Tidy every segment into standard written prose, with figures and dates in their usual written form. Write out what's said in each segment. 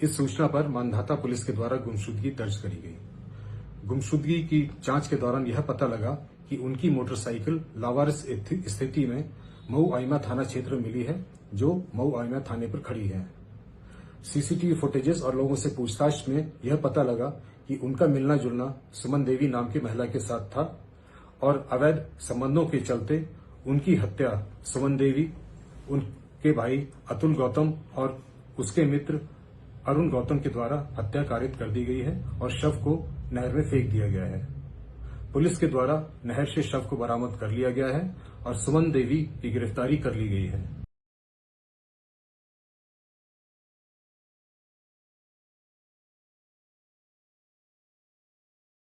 इस सूचना पर मानधाता पुलिस के द्वारा गुमशुदगी दर्ज करी गई। गुमशुदगी की जांच के दौरान यह पता लगा कि उनकी मोटरसाइकिल लावारिस स्थिति में मऊ आइमा थाना क्षेत्र में मिली है, जो मऊ आइमा थाने पर खड़ी है। सीसीटीवी फुटेजेस और लोगों से पूछताछ में यह पता लगा कि उनका मिलना जुलना सुमन देवी नाम की महिला के साथ था और अवैध संबंधों के चलते उनकी हत्या सुमन देवी, उनके भाई अतुल गौतम और उसके मित्र अरुण गौतम के द्वारा हत्या कारित कर दी गई है और शव को नहर में फेंक दिया गया है। पुलिस के द्वारा नहर से शव को बरामद कर लिया गया है और सुमन देवी की गिरफ्तारी कर ली गई है।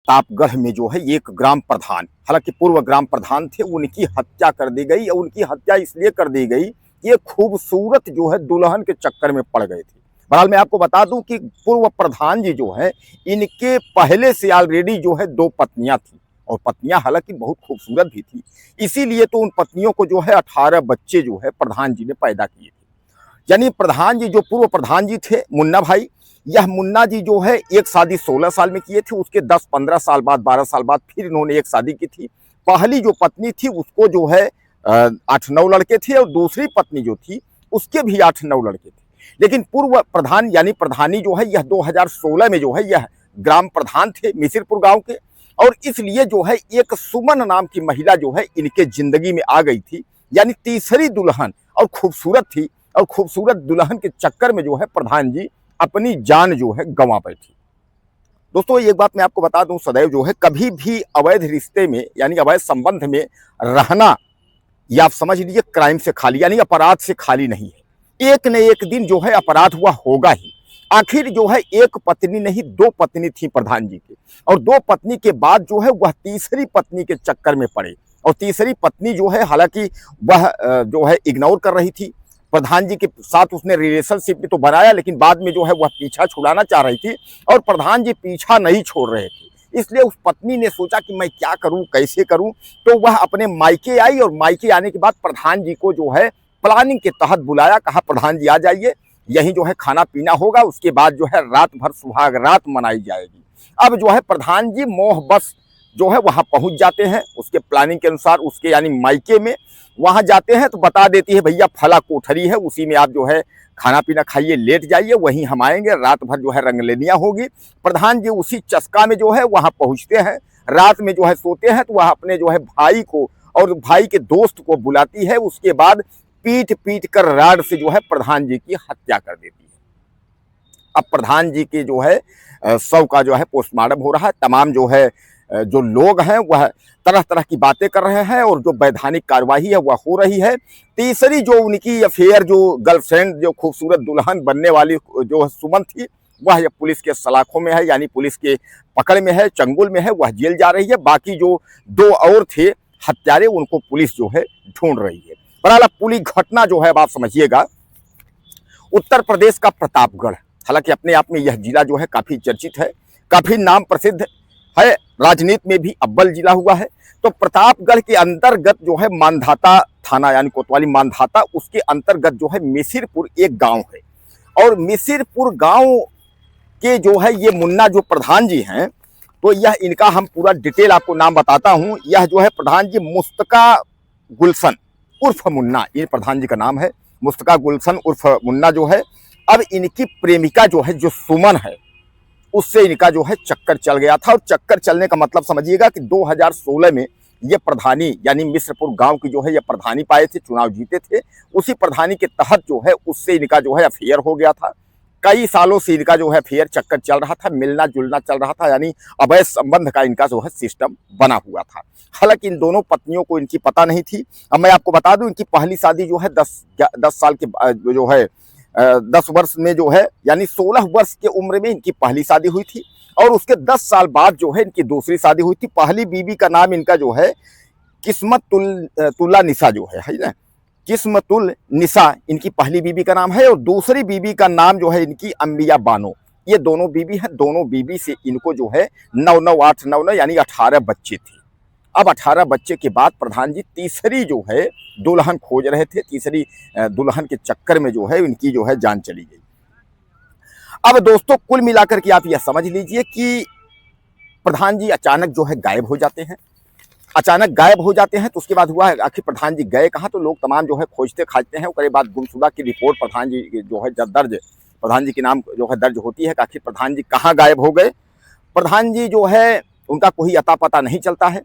प्रतापगढ़ में जो है एक ग्राम प्रधान, हालांकि पूर्व ग्राम प्रधान थे, उनकी हत्या कर दी गई। और उनकी हत्या इसलिए कर दी गई कि ये खूबसूरत जो है दुल्हन के चक्कर में पड़ गए थे। बहरहाल मैं आपको बता दूं कि पूर्व प्रधान जी जो है, इनके पहले से ऑलरेडी जो है 2 पत्नियां थी और पत्नियां हालांकि बहुत खूबसूरत भी थी। इसीलिए तो उन पत्नियों को जो है 18 बच्चे जो है प्रधान जी ने पैदा किए थे। यानी प्रधान जी जो पूर्व प्रधान जी थे मुन्ना भाई, यह मुन्ना जी जो है एक शादी 16 साल में किए थे, उसके 10-15 साल बाद 12 साल बाद फिर इन्होंने एक शादी की थी। पहली जो पत्नी थी उसको जो है 8-9 लड़के थे और दूसरी पत्नी जो थी उसके भी 8-9 लड़के थे। लेकिन पूर्व प्रधान यानी प्रधानी जो है यह 2016 में जो है यह ग्राम प्रधान थे मिसिरपुर गांव के, और इसलिए जो है एक सुमन नाम की महिला जो है इनके जिंदगी में आ गई थी। यानी तीसरी दुल्हन और खूबसूरत थी, और खूबसूरत दुल्हन के चक्कर में जो है प्रधान जी अपनी जान जो है गंवा बैठी। दोस्तों एक बात मैं आपको बता दूं, सदैव जो है कभी भी अवैध रिश्ते में यानी अवैध संबंध में रहना, या आप समझ लीजिए क्राइम से खाली यानी अपराध से खाली नहीं है। एक न एक दिन जो है अपराध हुआ होगा ही। आखिर जो है एक पत्नी नहीं 2 पत्नी थी प्रधान जी की, और 2 पत्नी के बाद जो है वह तीसरी पत्नी के चक्कर में पड़े। और तीसरी पत्नी जो है हालांकि वह जो है इग्नोर कर रही थी प्रधान जी के साथ, उसने रिलेशनशिप भी तो बनाया, लेकिन बाद में जो है वह पीछा छुड़ाना चाह रही थी और प्रधान जी पीछा नहीं छोड़ रहे थे। इसलिए उस पत्नी ने सोचा कि मैं क्या करूं, कैसे करूं, तो वह अपने मायके आई और मायके आने के बाद प्रधान जी को जो है प्लानिंग के तहत बुलाया, कहा प्रधान जी आ जाइए, यहीं जो है खाना पीना होगा, उसके बाद जो है रात भर सुहाग रात मनाई जाएगी। अब जो है प्रधान जी मोह बस जो है वहां पहुंच जाते हैं, उसके प्लानिंग के अनुसार उसके यानी मायके में वहां जाते हैं तो बता देती है भैया फला कोठरी है, उसी में आप जो है खाना पीना खाइए, लेट जाइए, वहीं हम आएंगे, रात भर जो है रंगलेनियां होगी। प्रधान जी उसी चस्का में जो है वहां पहुंचते हैं, रात में जो है सोते हैं, तो वह अपने जो है भाई को और भाई के दोस्त को बुलाती है। उसके बाद पीट पीट कर राड से जो है प्रधान जी की हत्या कर देती है। अब प्रधान जी के जो है शव का जो है पोस्टमार्टम हो रहा है। तमाम जो है जो लोग हैं वह तरह तरह की बातें कर रहे हैं और जो वैधानिक कार्यवाही है वह हो रही है। तीसरी जो उनकी अफेयर, जो गर्लफ्रेंड, जो खूबसूरत दुल्हन बनने वाली जो सुमन थी, वह पुलिस के सलाखों में है, यानी पुलिस के पकड़ में है, चंगुल में है, वह जेल जा रही है। बाकी जो 2 और थे हत्यारे, उनको पुलिस जो है ढूंढ रही है। बहरहाल पूरी घटना जो है आप समझिएगा, उत्तर प्रदेश का प्रतापगढ़, हालांकि अपने आप में यह जिला जो है काफी चर्चित है, काफी नाम प्रसिद्ध है, राजनीति में भी अव्वल जिला हुआ है। तो प्रतापगढ़ के अंतर्गत जो है मानधाता थाना यानी कोतवाली मानधाता, उसके अंतर्गत जो है मिसिरपुर एक गांव है। और मिसिरपुर गांव के जो है ये मुन्ना जो प्रधान जी हैं, तो यह इनका हम पूरा डिटेल आपको नाम बताता हूं। यह जो है प्रधान जी मुस्तका गुलशन उर्फ मुन्ना, ये प्रधान जी का नाम है, मुस्तका गुलशन उर्फ मुन्ना जो है। अब इनकी प्रेमिका जो है जो सुमन है, उससे इनका जो है चक्कर चल गया था। और चक्कर चलने का मतलब समझिएगा कि 2016 में ये प्रधानी यानी मिश्रपुर गांव की जो है ये प्रधानी पाए थे, चुनाव जीते थे। उसी प्रधानी के तहत जो है उससे इनका जो है अफेयर हो गया था। कई सालों से इनका जो है अफेयर चक्कर चल रहा था, मिलना जुलना चल रहा था, यानी अवैध संबंध का इनका जो है सिस्टम बना हुआ था। हालांकि इन दोनों पत्नियों को इनकी पता नहीं थी। अब मैं आपको बता दूं, इनकी पहली शादी जो है 10 साल के जो है 10 वर्ष में जो है यानी 16 वर्ष की उम्र में इनकी पहली शादी हुई थी। और उसके 10 साल बाद जो है इनकी दूसरी शादी हुई थी। पहली बीवी का नाम इनका जो है किस्मतुल्ला निसा जो है ना, किस्मतुल निसा इनकी पहली बीवी का नाम है। और दूसरी बीवी का नाम जो है इनकी अंबिया बानो। ये दोनों बीवी हैं। दोनों बीवी से इनको जो है 9 यानी 18 बच्चे थे। अब 18 बच्चे के बाद प्रधान जी तीसरी जो है दुल्हन खोज रहे थे। तीसरी दुल्हन के चक्कर में जो है इनकी जो है जान चली गई। अब दोस्तों कुल मिलाकर के आप यह समझ लीजिए कि प्रधान जी अचानक जो है गायब हो जाते हैं। अचानक गायब हो जाते हैं तो उसके बाद हुआ है आखिर प्रधान जी गए कहाँ, तो लोग तमाम जो है खोजते खाजते हैं। उसके बाद गुमशुदा की रिपोर्ट प्रधान जी जो है दर्ज, प्रधान जी के नाम जो है दर्ज होती है कि आखिर प्रधान जी कहाँ गायब हो गए। प्रधान जी जो है उनका कोई अता पता नहीं चलता है।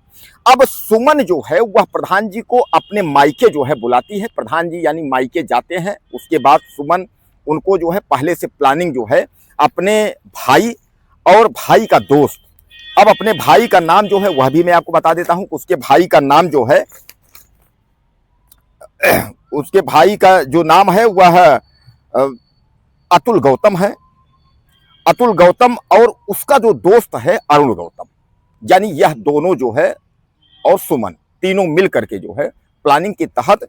अब सुमन जो है वह प्रधान जी को अपने मायके जो है बुलाती है। प्रधान जी यानी मायके जाते हैं। उसके बाद सुमन उनको जो है पहले से प्लानिंग जो है अपने भाई और भाई का दोस्त, अब अपने भाई का नाम जो है वह भी मैं आपको बता देता हूं। उसके भाई का नाम जो है उसके भाई का जो नाम है वह अतुल गौतम है। अतुल गौतम और उसका जो दोस्त है अरुण गौतम, यानी यह दोनों जो है और सुमन तीनों मिल करके जो है प्लानिंग के तहत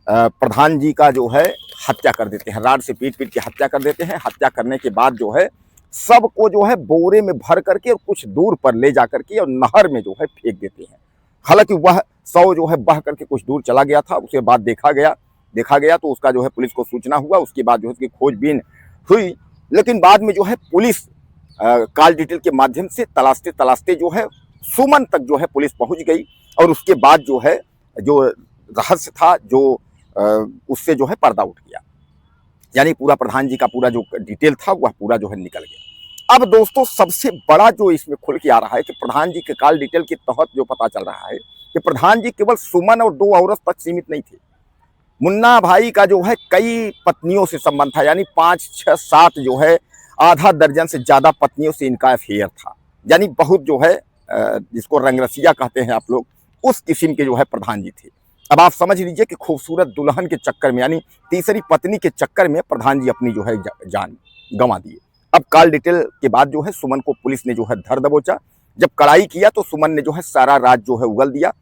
प्रधान जी का जो है हत्या कर देते हैं। राड से पीट पीट के हत्या कर देते हैं। हत्या करने के बाद जो है सबको जो है बोरे में भर करके और कुछ दूर पर ले जा करके और नहर में जो है फेंक देते हैं। हालांकि वह शव जो है बह करके कुछ दूर चला गया था। उसके बाद देखा गया तो उसका जो है पुलिस को सूचना हुआ। उसके बाद जो है उसकी खोजबीन हुई, लेकिन बाद में जो है पुलिस कॉल डिटेल के माध्यम से तलाशते तलाशते जो है सुमन तक जो है पुलिस पहुंच गई। और उसके बाद जो है जो रहस्य था जो उससे जो है पर्दा उठ गया, यानी पूरा प्रधान जी का पूरा जो डिटेल था वह पूरा जो है निकल गया। अब दोस्तों सबसे बड़ा जो इसमें खुल के आ रहा है कि प्रधान जी के कॉल डिटेल के तहत जो पता चल रहा है कि प्रधान जी केवल सुमन और 2 औरत तक सीमित नहीं थे। मुन्ना भाई का जो है कई पत्नियों से संबंध था, यानी 5, 6, 7 जो है आधा दर्जन से ज्यादा पत्नियों से इनका अफेयर था। यानी बहुत जो है जिसको रंगरसिया कहते हैं आप लोग, उस किस्म के जो है प्रधान जी थे। अब आप समझ लीजिए कि खूबसूरत दुल्हन के चक्कर में, यानी तीसरी पत्नी के चक्कर में प्रधान जी अपनी जो है जान गंवा दिए। अब कॉल डिटेल के बाद जो है सुमन को पुलिस ने जो है धर दबोचा। जब कड़ाई किया तो सुमन ने जो है सारा राज जो है उगल दिया।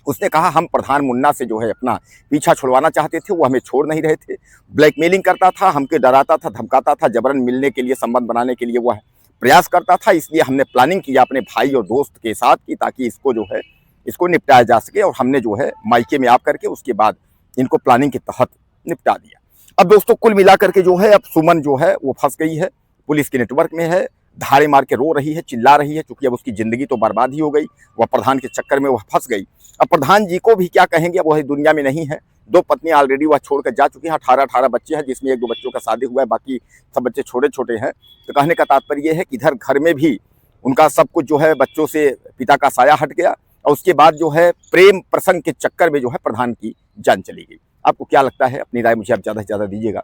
उसने कहा हम प्रधान मुन्ना से जो है अपना पीछा छुड़वाना चाहते थे, वो हमें छोड़ नहीं रहे थे। ब्लैकमेलिंग करता था, हमके डराता था, धमकाता था, जबरन मिलने के लिए, संबंध बनाने के लिए वह प्रयास करता था। इसलिए हमने प्लानिंग किया अपने भाई और दोस्त के साथ की ताकि इसको जो है इसको निपटाया जा सके। और हमने जो है मायके में आ करके उसके बाद इनको प्लानिंग के तहत निपटा दिया। अब दोस्तों कुल मिलाकर के जो है अब सुमन जो है वो फंस गई है, पुलिस के नेटवर्क में है, धाड़े मार के रो रही है, चिल्ला रही है, क्योंकि अब उसकी जिंदगी तो बर्बाद ही हो गई। वह प्रधान के चक्कर में वह फंस गई। अब प्रधान जी को भी क्या कहेंगे, वह दुनिया में नहीं है। 2 पत्नियां ऑलरेडी वह छोड़कर जा चुकी हैं। 18 बच्चे हैं, जिसमें 1-2 बच्चों का शादी हुआ है, बाकी सब बच्चे छोटे छोटे हैं। तो कहने का तात्पर्य यह है कि इधर घर में भी उनका सब कुछ जो है बच्चों से पिता का साया हट गया। और उसके बाद जो है प्रेम प्रसंग के चक्कर में जो है प्रधान की जान चली गई। आपको क्या लगता है? अपनी राय मुझे आप ज़्यादा से ज़्यादा दीजिएगा।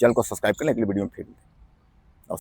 चैनल को सब्सक्राइब करने के लिए वीडियो में फिर